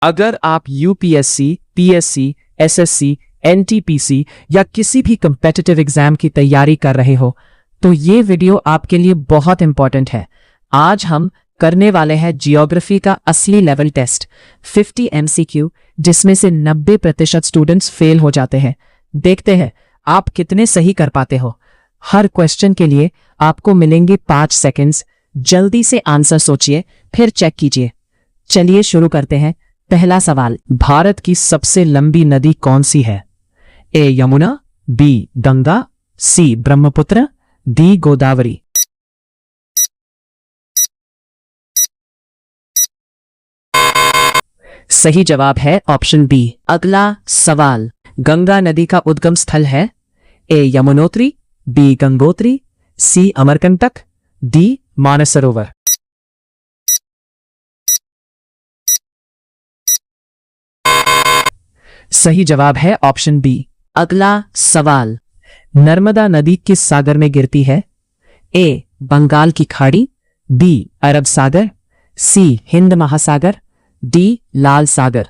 अगर आप UPSC, PSC, SSC, NTPC या किसी भी कम्पिटिटिव एग्जाम की तैयारी कर रहे हो तो ये वीडियो आपके लिए बहुत इंपॉर्टेंट है। आज हम करने वाले हैं जियोग्राफी का असली लेवल टेस्ट 50 एमसीक्यू, जिसमें से 90% स्टूडेंट्स फेल हो जाते हैं। देखते हैं आप कितने सही कर पाते हो। हर क्वेश्चन के लिए आपको मिलेंगे 5 सेकंड्स। जल्दी से आंसर सोचिए, फिर चेक कीजिए। चलिए शुरू करते हैं। पहला सवाल, भारत की सबसे लंबी नदी कौन सी है? ए यमुना, बी गंगा, सी ब्रह्मपुत्र, डी गोदावरी। सही जवाब है ऑप्शन बी। अगला सवाल, गंगा नदी का उद्गम स्थल है? ए यमुनोत्री, बी गंगोत्री, सी अमरकंटक, डी मानसरोवर। सही जवाब है ऑप्शन बी। अगला सवाल, नर्मदा नदी किस सागर में गिरती है? ए बंगाल की खाड़ी, बी अरब सागर, सी हिंद महासागर, डी लाल सागर।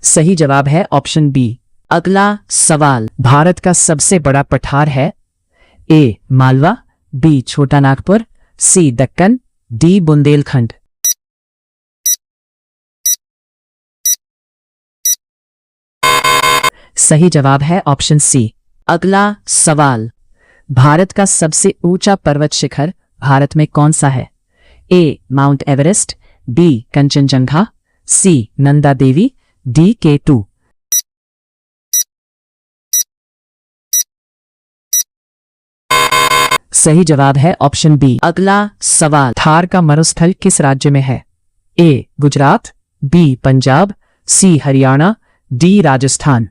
सही जवाब है ऑप्शन बी। अगला सवाल, भारत का सबसे बड़ा पठार है? ए मालवा, बी छोटा नागपुर, सी दक्कन, डी बुंदेलखंड। सही जवाब है ऑप्शन सी। अगला सवाल, भारत का सबसे ऊंचा पर्वत शिखर भारत में कौन सा है? ए माउंट एवरेस्ट, बी कंचनजंगा, सी नंदा देवी, डी K2। सही जवाब है ऑप्शन बी। अगला सवाल, थार का मरुस्थल किस राज्य में है? ए गुजरात, बी पंजाब, सी हरियाणा, डी राजस्थान।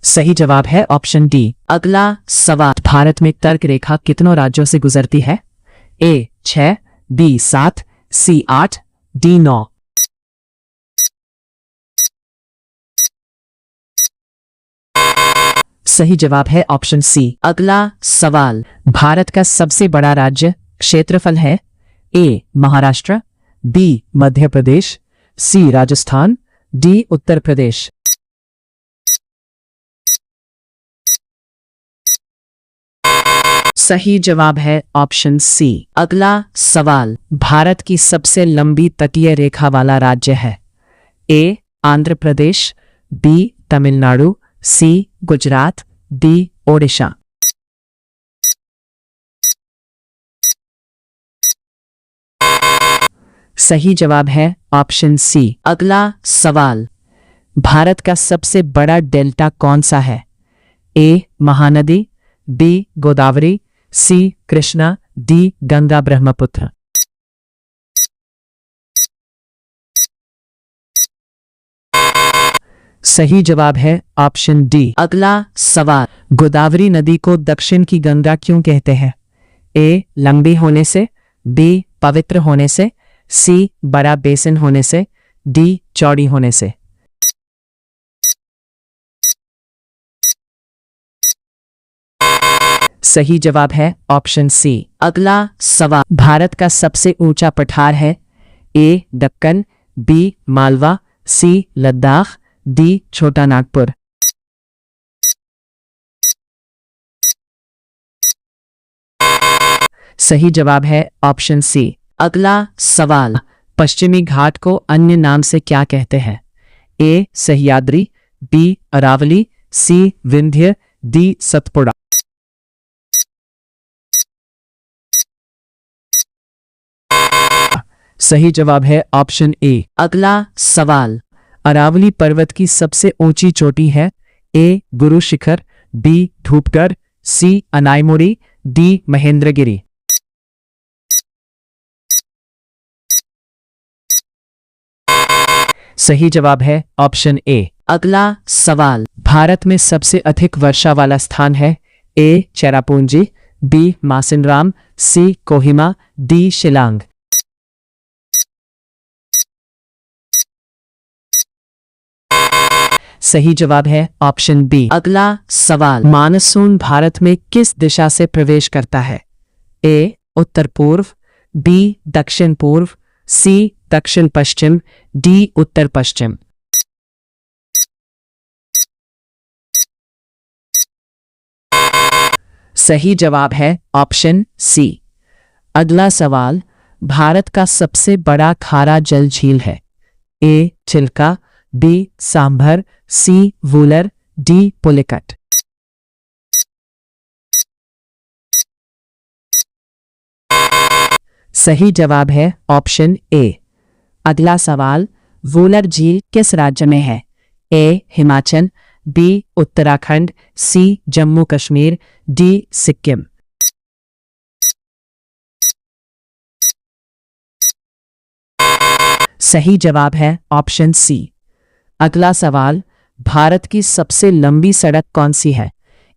सही जवाब है ऑप्शन डी। अगला सवाल, भारत में कर्क रेखा कितनों राज्यों से गुजरती है? ए 6, बी 7, सी 8, डी 9। सही जवाब है ऑप्शन सी। अगला सवाल, भारत का सबसे बड़ा राज्य क्षेत्रफल है? ए महाराष्ट्र, बी मध्य प्रदेश, सी राजस्थान, डी उत्तर प्रदेश। सही जवाब है ऑप्शन सी। अगला सवाल, भारत की सबसे लंबी तटीय रेखा वाला राज्य है? ए आंध्र प्रदेश, बी तमिलनाडु, सी गुजरात, डी ओडिशा। सही जवाब है ऑप्शन सी। अगला सवाल, भारत का सबसे बड़ा डेल्टा कौन सा है? ए महानदी, बी गोदावरी, सी कृष्णा, डी गंगा ब्रह्मपुत्र। सही जवाब है ऑप्शन डी। अगला सवाल, गोदावरी नदी को दक्षिण की गंगा क्यों कहते हैं? ए लंबी होने से, बी पवित्र होने से, सी बड़ा बेसिन होने से, डी चौड़ी होने से। सही जवाब है ऑप्शन सी। अगला सवाल, भारत का सबसे ऊंचा पठार है? ए दक्कन, बी मालवा, सी लद्दाख, डी छोटा नागपुर। सही जवाब है ऑप्शन सी। अगला सवाल, पश्चिमी घाट को अन्य नाम से क्या कहते हैं? ए सह्याद्री, बी अरावली, सी विंध्य, डी सतपुड़ा। सही जवाब है ऑप्शन ए। अगला सवाल, अरावली पर्वत की सबसे ऊंची चोटी है? ए गुरु शिखर, बी धूपगढ़, सी अनाईमुड़ी, डी महेंद्रगिरी। सही जवाब है ऑप्शन ए। अगला सवाल, भारत में सबसे अधिक वर्षा वाला स्थान है? ए चेरापूंजी, बी मासिनराम, सी कोहिमा, डी शिलांग। सही जवाब है ऑप्शन बी। अगला सवाल, मानसून भारत में किस दिशा से प्रवेश करता है? ए उत्तर पूर्व, बी दक्षिण पूर्व, सी दक्षिण पश्चिम, डी उत्तर पश्चिम। सही जवाब है ऑप्शन सी। अगला सवाल, भारत का सबसे बड़ा खारा जल झील है? ए चिल्का, बी सांभर, सी वूलर, डी पुलिकट। सही जवाब है ऑप्शन ए। अगला सवाल, वूलर झील किस राज्य में है? ए हिमाचल, बी उत्तराखंड, सी जम्मू कश्मीर, डी सिक्किम। सही जवाब है ऑप्शन सी। अगला सवाल, भारत की सबसे लंबी सड़क कौन सी है?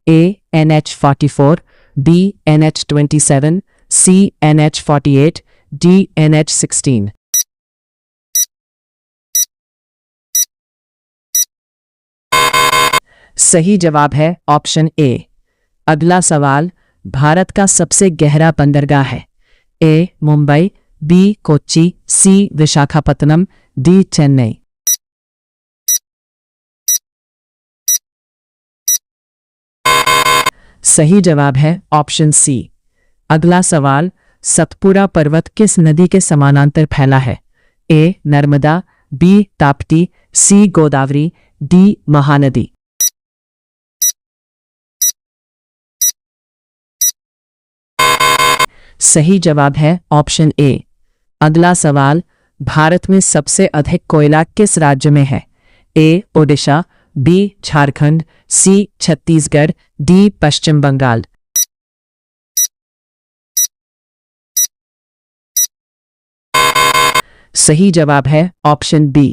ए NH-44, बी NH-27, सी NH-48, डी NH-16। सही जवाब है ऑप्शन ए। अगला सवाल, भारत का सबसे गहरा बंदरगाह है? ए मुंबई, बी कोच्चि, सी विशाखापत्तनम, डी चेन्नई। सही जवाब है ऑप्शन सी। अगला सवाल, सतपुड़ा पर्वत किस नदी के समानांतर फैला है? ए नर्मदा, बी ताप्ती, सी गोदावरी, डी महानदी। सही जवाब है ऑप्शन ए। अगला सवाल, भारत में सबसे अधिक कोयला किस राज्य में है? ए ओडिशा, बी झारखंड, सी छत्तीसगढ़, डी पश्चिम बंगाल। सही जवाब है ऑप्शन बी।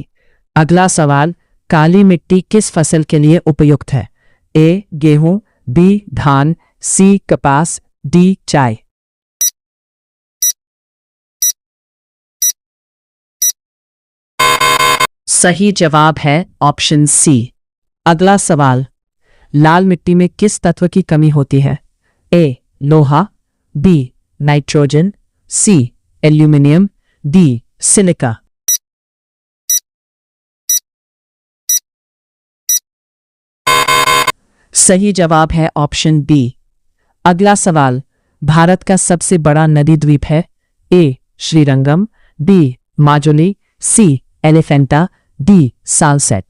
अगला सवाल, काली मिट्टी किस फसल के लिए उपयुक्त है? ए गेहूं, बी धान, सी कपास, डी चाय। सही जवाब है ऑप्शन सी। अगला सवाल, लाल मिट्टी में किस तत्व की कमी होती है? ए लोहा, बी नाइट्रोजन, सी एल्यूमिनियम, डी सिलिका। सही जवाब है ऑप्शन बी। अगला सवाल, भारत का सबसे बड़ा नदी द्वीप है? ए श्रीरंगम, बी माजुली, सी एलिफेंटा, डी सालसेट।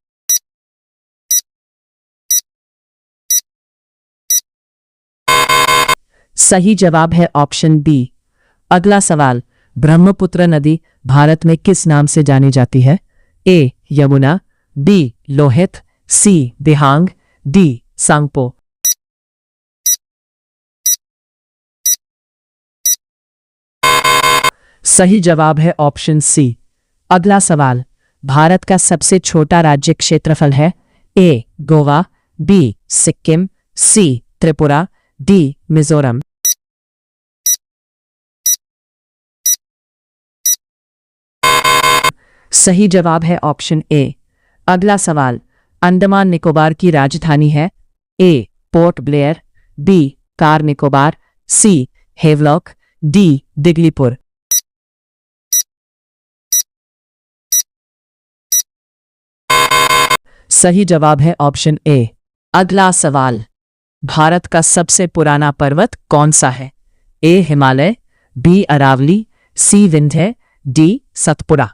सही जवाब है ऑप्शन बी। अगला सवाल, ब्रह्मपुत्र नदी भारत में किस नाम से जानी जाती है? ए यमुना, बी लोहित, सी दिहांग, डी सांगपो। सही जवाब है ऑप्शन सी। अगला सवाल, भारत का सबसे छोटा राज्य क्षेत्रफल है? ए गोवा, बी सिक्किम, सी त्रिपुरा, डी मिजोरम। सही जवाब है ऑप्शन ए। अगला सवाल, अंडमान निकोबार की राजधानी है? A Port Blair, B Car Nicobar, C Havelock, D Diglipur. सही जवाब है ऑप्शन ए। अगला सवाल, भारत का सबसे पुराना पर्वत कौन सा है? ए हिमालय, बी अरावली, सी विंध्य, डी सतपुड़ा।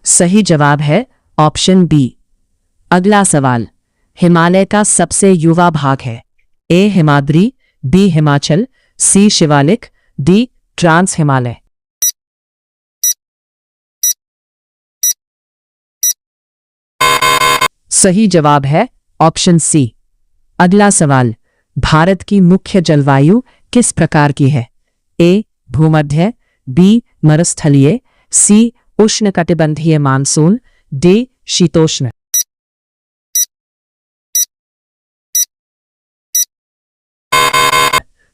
सही जवाब है ऑप्शन बी। अगला सवाल, हिमालय का सबसे युवा भाग है? ए हिमाद्री, बी हिमाचल, सी शिवालिक, डी ट्रांस हिमालय। सही जवाब है ऑप्शन सी। अगला सवाल, भारत की मुख्य जलवायु किस प्रकार की है? ए भूमध्य, बी मरुस्थलीय, सी उष्णकटिबंधीय मानसून, डी शीतोष्ण।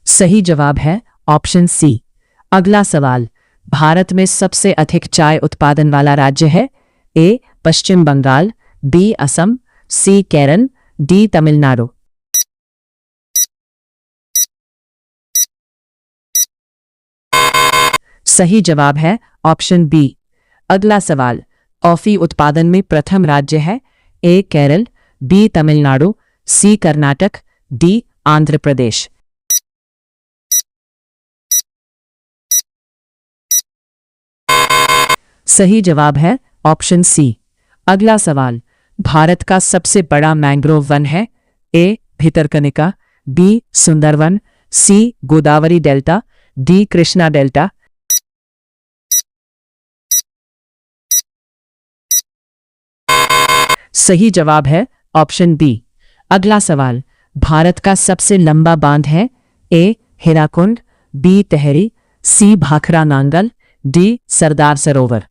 सही जवाब है ऑप्शन सी। अगला सवाल, भारत में सबसे अधिक चाय उत्पादन वाला राज्य है? ए पश्चिम बंगाल, बी असम, सी केरल, डी तमिलनाडु। सही जवाब है ऑप्शन बी। अगला सवाल, कॉफी उत्पादन में प्रथम राज्य है? ए केरल, बी तमिलनाडु, सी कर्नाटक, डी आंध्र प्रदेश। सही जवाब है ऑप्शन सी। अगला सवाल, भारत का सबसे बड़ा मैंग्रोव वन है? A Bhitarkanika, B Sundarban, C Godavari delta, D Krishna delta. सही जवाब है ऑप्शन बी। अगला सवाल, भारत का सबसे लंबा बांध है? ए हीराकुंड, बी तेहरी, सी भाखरा नांगल, डी सरदार सरोवर।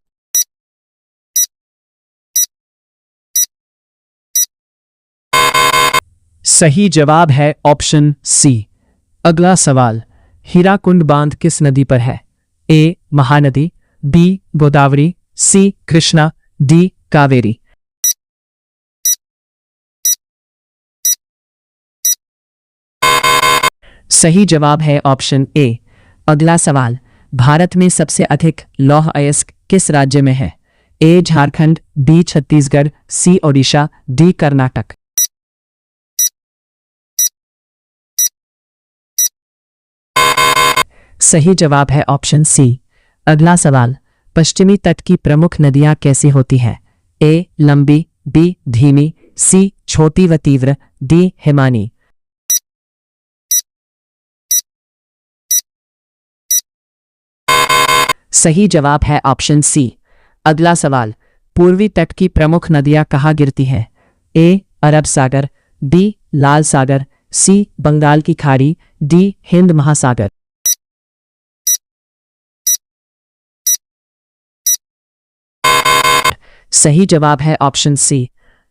सही जवाब है ऑप्शन सी। अगला सवाल, हीराकुंड बांध किस नदी पर है? ए महानदी, बी गोदावरी, सी कृष्णा, डी कावेरी। सही जवाब है ऑप्शन ए। अगला सवाल, भारत में सबसे अधिक लौह अयस्क किस राज्य में है? ए झारखंड, बी छत्तीसगढ़, सी ओडिशा, डी कर्नाटक। सही जवाब है ऑप्शन सी। अगला सवाल, पश्चिमी तट की प्रमुख नदियां कैसी होती हैं? ए लंबी, बी धीमी, सी छोटी व तीव्र, डी हिमानी। सही जवाब है ऑप्शन सी। अगला सवाल, पूर्वी तट की प्रमुख नदियां कहाँ गिरती हैं? ए अरब सागर, बी लाल सागर, सी बंगाल की खाड़ी, डी हिंद महासागर। सही जवाब है ऑप्शन सी।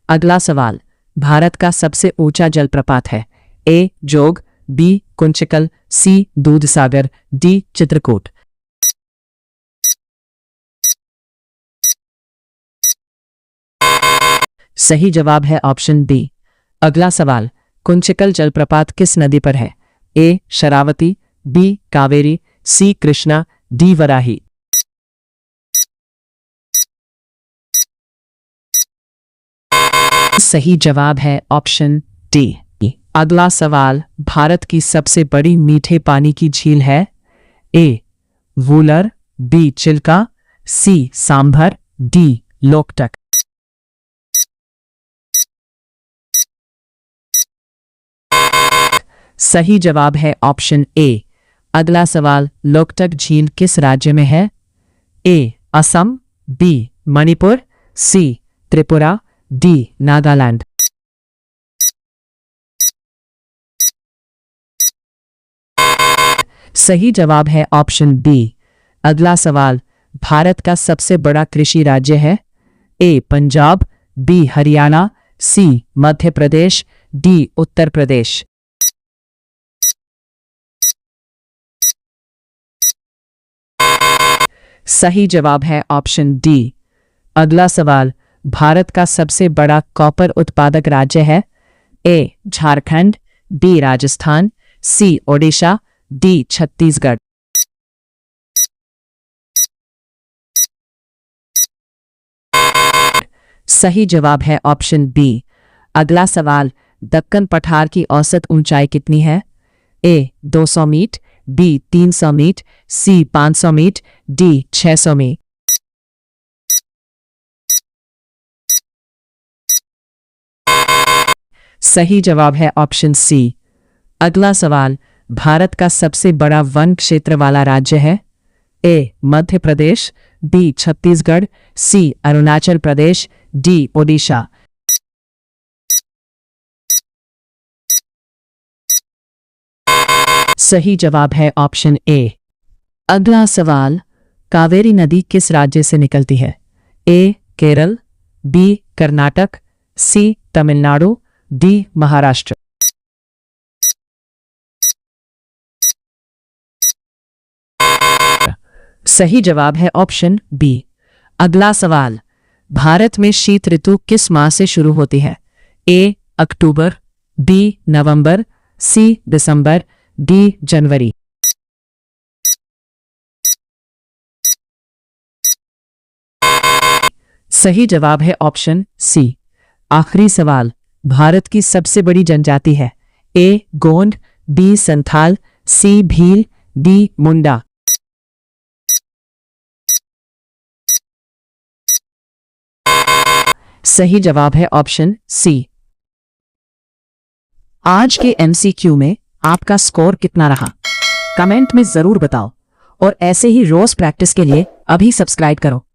अगला सवाल, भारत का सबसे ऊंचा जलप्रपात है? ए जोग, बी कुंचिकल, सी दूधसागर, डी चित्रकूट। सही जवाब है ऑप्शन बी। अगला सवाल, कुंचिकल जलप्रपात किस नदी पर है? ए शरावती, बी कावेरी, सी कृष्णा, डी वराही। सही जवाब है ऑप्शन डी। अगला सवाल, भारत की सबसे बड़ी मीठे पानी की झील है? ए वूलर, बी चिल्का, सी सांभर, डी लोकटक। सही जवाब है ऑप्शन ए। अगला सवाल, लोकटक झील किस राज्य में है? ए असम, बी मणिपुर, सी त्रिपुरा, डी नागालैंड। सही जवाब है ऑप्शन बी। अगला सवाल, भारत का सबसे बड़ा कृषि राज्य है? ए पंजाब, बी हरियाणा, सी मध्य प्रदेश, डी उत्तर प्रदेश। सही जवाब है ऑप्शन डी। अगला सवाल, भारत का सबसे बड़ा कॉपर उत्पादक राज्य है? ए झारखंड, बी राजस्थान, सी ओडिशा, डी छत्तीसगढ़। सही जवाब है ऑप्शन बी। अगला सवाल, दक्कन पठार की औसत ऊंचाई कितनी है? ए 200 मीट, बी 300 मीट, सी 500 मीट, डी 600 मीट। सही जवाब है ऑप्शन सी। अगला सवाल, भारत का सबसे बड़ा वन क्षेत्र वाला राज्य है? ए मध्य प्रदेश, बी छत्तीसगढ़, सी अरुणाचल प्रदेश, डी ओडिशा। सही जवाब है ऑप्शन ए। अगला सवाल, कावेरी नदी किस राज्य से निकलती है? ए केरल, बी कर्नाटक, सी तमिलनाडु, डी महाराष्ट्र। सही जवाब है ऑप्शन बी। अगला सवाल, भारत में शीत ऋतु किस माह से शुरू होती है? ए अक्टूबर, बी नवंबर, सी दिसंबर, डी जनवरी। सही जवाब है ऑप्शन सी। आखिरी सवाल, भारत की सबसे बड़ी जनजाति है? ए गोंड, बी संथाल, सी भील, डी मुंडा। सही जवाब है ऑप्शन सी। आज के एमसीक्यू में आपका स्कोर कितना रहा? कमेंट में जरूर बताओ और ऐसे ही रोज प्रैक्टिस के लिए अभी सब्सक्राइब करो।